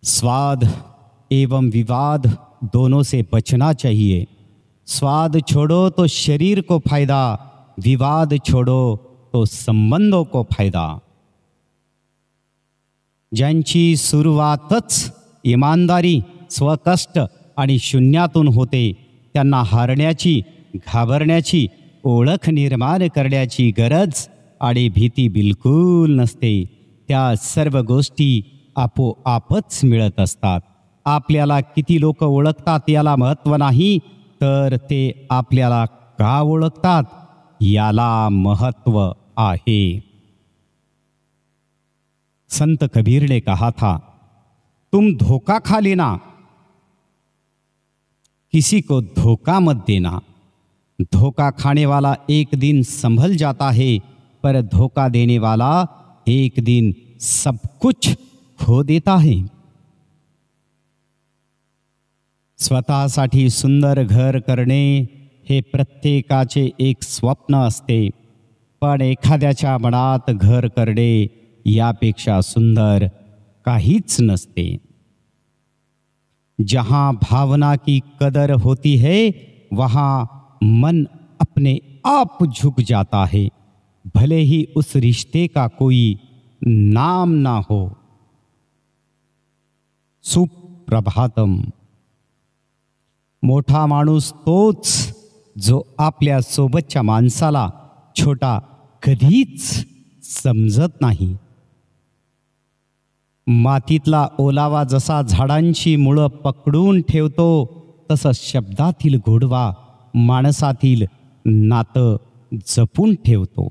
स्वाद एवं विवाद दोनों से बचना चाहिए। स्वाद छोड़ो तो शरीर को फायदा, विवाद छोड़ो तो संबंधों को फायदा। ज्यांची सुरुवातच इमानदारी, स्वकष्ट आणि शून्यातून होते, त्यांना हारण्याची, घाबरण्याची, ओळख निर्माण करण्याची गरज आणि भीती बिलकुल नसते। त्या सर्व गोष्टी आपोआपच मिळत असतात। आपल्याला किती लोक ओळखतात याला महत्त्व नाही, तर ते आपल्याला का ओळखतात याला महत्त्व आहे। संत कबीर ने कहा था, तुम धोखा खा लेना, किसी को धोखा मत देना। धोखा खाने वाला एक दिन संभल जाता है, पर धोखा देने वाला एक दिन सब कुछ खो देता है। स्वतःसाठी सुंदर घर करणे हे प्रत्येकाचे एक स्वप्न असते, पण एखाद्याच्या मनात घर करणे यापेक्षा सुंदर काहीच नसते। जहाँ भावना की कदर होती है, वहाँ मन अपने आप झुक जाता है, भले ही उस रिश्ते का कोई नाम ना हो। सुप्रभातम। मोठा माणूस तोच जो आपल्या सोबतच्या माणसाला छोटा कधीच समजत नाही। मातीतला ओलावा जसा झाडांची मुळं पकडून ठेवतो, तसं शब्दातील गोडवा माणसातील नातं जपून ठेवतो।